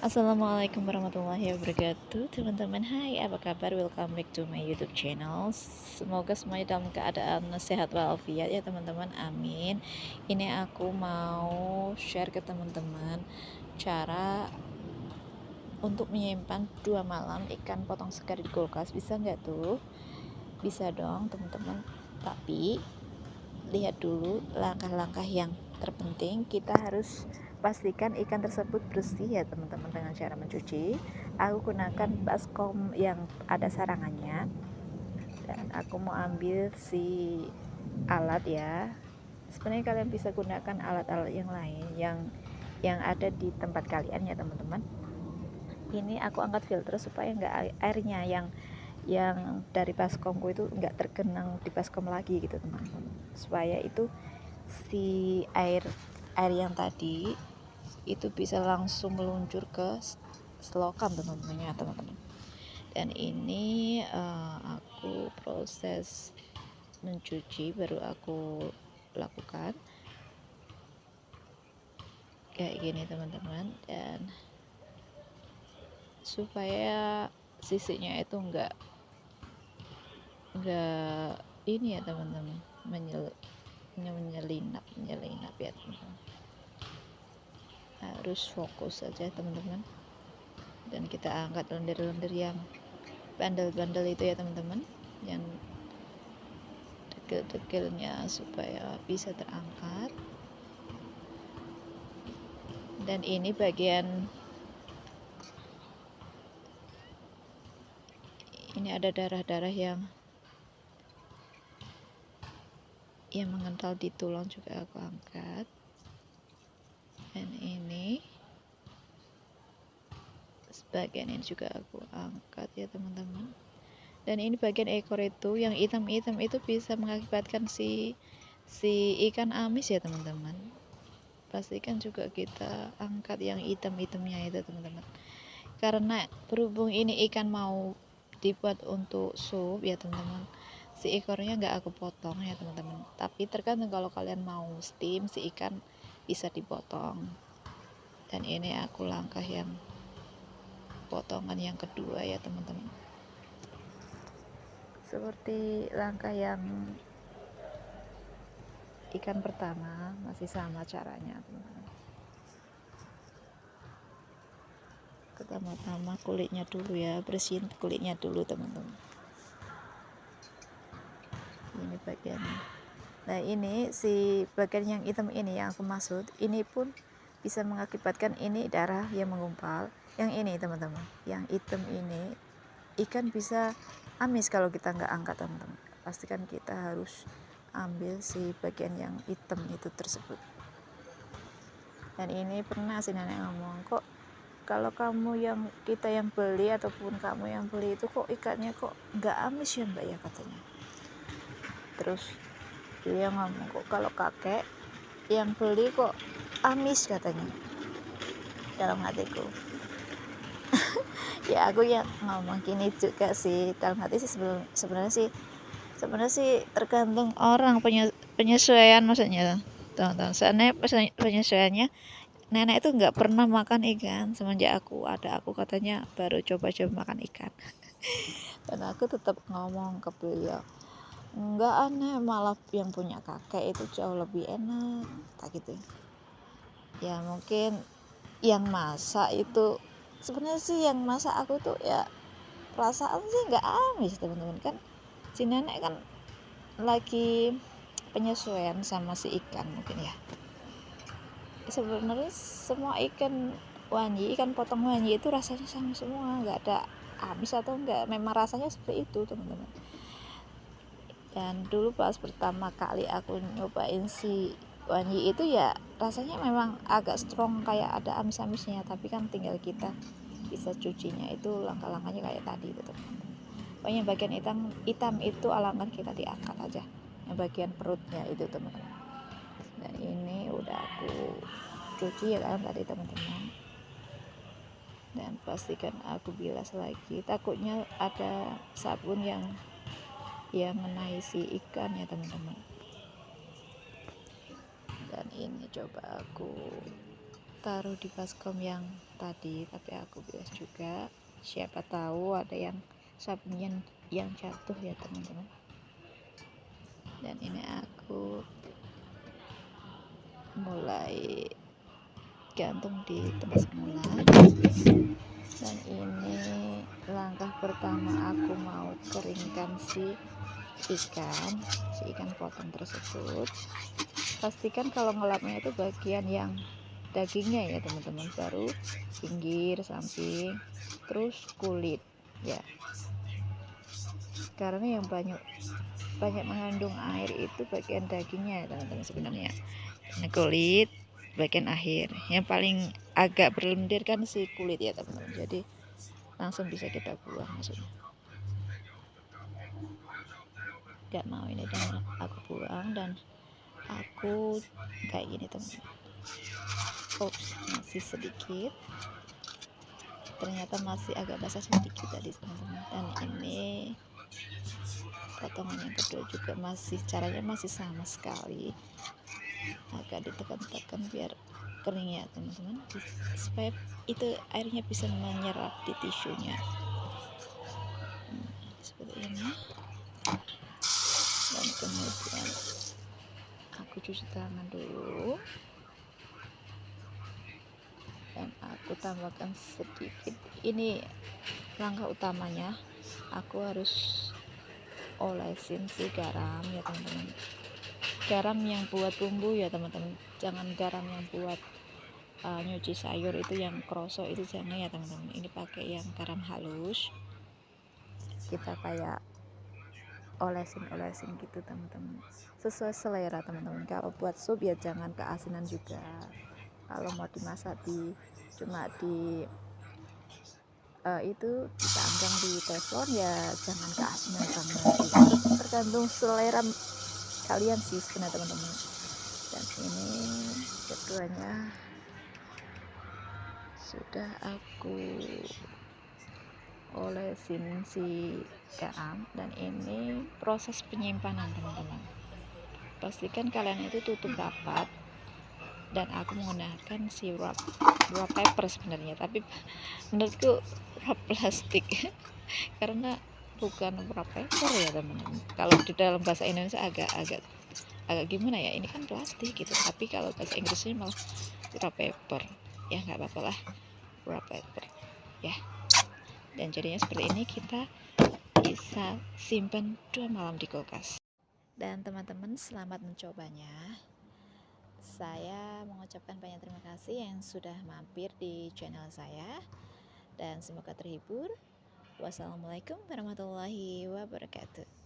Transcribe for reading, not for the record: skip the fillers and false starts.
Assalamualaikum warahmatullahi wabarakatuh. Teman-teman, hai, apa kabar? Welcome back to my YouTube channel. Semoga semuanya dalam keadaan sehat walafiat ya teman-teman, amin. Ini aku mau share ke teman-teman cara untuk menyimpan 2 malam ikan potong segar di kulkas. Bisa nggak tuh? Bisa dong teman-teman, tapi lihat dulu langkah-langkah yang terpenting. Kita harus pastikan ikan tersebut bersih ya teman-teman dengan cara mencuci. Aku gunakan baskom yang ada sarangannya, dan aku mau ambil si alat ya. Sebenarnya kalian bisa gunakan alat-alat yang lain yang ada di tempat kalian ya teman-teman. Ini aku angkat filter supaya nggak airnya yang dari baskomku itu nggak tergenang di baskom lagi gitu teman-teman, supaya itu si air yang tadi itu bisa langsung meluncur ke selokan teman-teman. Dan ini aku proses mencuci baru aku lakukan kayak gini teman-teman, dan supaya sisinya itu enggak ini ya teman-teman, menyelinap ya teman-teman. Harus fokus saja teman-teman, dan kita angkat lendir-lendir yang bandel-bandel itu ya teman-teman, yang degil-degilnya supaya bisa terangkat. Dan ini bagian ini ada darah-darah yang mengental di tulang juga aku angkat. Dan ini sebagian ini juga aku angkat ya teman-teman. Dan ini bagian ekor itu yang hitam-hitam itu bisa mengakibatkan si ikan amis ya teman-teman. Pastikan juga kita angkat yang hitam-hitamnya itu teman-teman, karena berhubung ini ikan mau dibuat untuk sup ya teman-teman, si ekornya nggak aku potong ya teman-teman, tapi tergantung kalau kalian mau steam si ikan bisa dipotong. Dan ini aku langkah yang potongan yang kedua ya teman-teman. Seperti langkah yang ikan pertama, masih sama caranya teman-teman. Pertama-tama kulitnya dulu ya, bersihin kulitnya dulu teman-teman. Ini bagiannya. Nah ini si bagian yang hitam ini yang aku maksud, ini pun bisa mengakibatkan ini darah yang mengumpal. Yang ini teman-teman, yang hitam ini ikan bisa amis kalau kita nggak angkat teman-teman. Pastikan kita harus ambil si bagian yang hitam itu tersebut. Dan ini pernah si nenek ngomong, kok kalau kita yang beli ataupun kamu yang beli itu kok ikannya kok nggak amis ya mbak ya katanya. Terus dia ngomong, kok kalau kakek yang beli kok amis katanya. Dalam hatiku ya aku ya ngomong gini juga sih, dalam hati sih sebenarnya sih tergantung orang penyesuaian maksudnya teman-teman. Soalnya penyesuaiannya nenek itu nggak pernah makan ikan semenjak aku katanya baru coba-coba makan ikan. Dan aku tetap ngomong ke beliau, enggak, aneh, malah yang punya kakek itu jauh lebih enak tak gitu ya. Mungkin yang masak itu sebenarnya sih yang masak aku tuh ya perasaan sih nggak amis teman-teman, kan si nenek kan lagi penyesuaian sama si ikan mungkin ya. Sebenarnya semua ikan wanyi, ikan potong wanyi itu rasanya sama semua, nggak ada amis atau enggak, memang rasanya seperti itu teman-teman. Dan dulu pas pertama kali aku nyobain si wanyi itu ya rasanya memang agak strong, kayak ada amis-amisnya, tapi kan tinggal kita bisa cucinya, itu langkah-langkahnya kayak tadi itu teman-teman. Pokoknya bagian hitam itu alangkah kita diangkat aja, yang bagian perutnya itu teman-teman. Dan ini udah aku cuci ya kan tadi teman-teman, dan pastikan aku bilas lagi, takutnya ada sabun yang mengenai si ikan ya teman-teman. Dan ini coba aku taruh di baskom yang tadi, tapi aku bilas juga, siapa tahu ada yang sabunnya yang jatuh ya teman-teman. Dan ini aku mulai gantung di tempat semula. Dan ini langkah pertama, aku mau keringkan si ikan potong tersebut. Pastikan kalau ngelapnya itu bagian yang dagingnya ya teman-teman, baru pinggir, samping, terus kulit ya, karena yang banyak mengandung air itu bagian dagingnya ya teman-teman sebenarnya. Ini kulit bagian akhir, yang paling agak berlendir kan si kulit ya teman-teman, jadi langsung bisa kita buang, maksudnya gak mau ini, dan aku buang. Dan aku kayak gini teman-teman, oops, masih sedikit, ternyata masih agak basah sedikit tadi teman-teman. Dan ini potongan yang kedua juga masih, caranya masih sama sekali, agak ditekan-tekan biar kering ya teman-teman, supaya itu airnya bisa menyerap di tisunya. Seperti ini. Dan kemudian aku cuci tangan dulu, dan aku tambahkan sedikit, ini langkah utamanya, aku harus olesin si garam ya teman-teman, garam yang buat bumbu ya teman-teman, jangan garam yang buat nyuci sayur itu yang kroso itu jangan ya teman-teman. Ini pakai yang garam halus, kita kayak olesin gitu teman-teman, sesuai selera teman-teman. Kalau buat sup ya jangan keasinan juga, kalau mau dimasak cuma di itu dipanggang di teflon ya jangan keasinan banget gitu. Tergantung selera kalian sih sebenarnya teman-teman. Dan ini keduanya sudah aku olesin si garam. Dan ini proses penyimpanan teman-teman, pastikan kalian itu tutup rapat. Dan aku menggunakan si wrap paper sebenarnya, tapi menurutku wrap plastik karena bukan wrap paper ya teman-teman. Kalau di dalam bahasa Indonesia agak gimana ya, ini kan plastik gitu, tapi kalau bahasa Inggrisnya malah wrap paper ya, nggak apa-apa lah, wrap paper ya. Dan jadinya seperti ini, kita bisa simpan 2 malam di kulkas. Dan teman-teman selamat mencobanya. Saya mengucapkan banyak terima kasih yang sudah mampir di channel saya, dan semoga terhibur. Wassalamualaikum warahmatullahi wabarakatuh.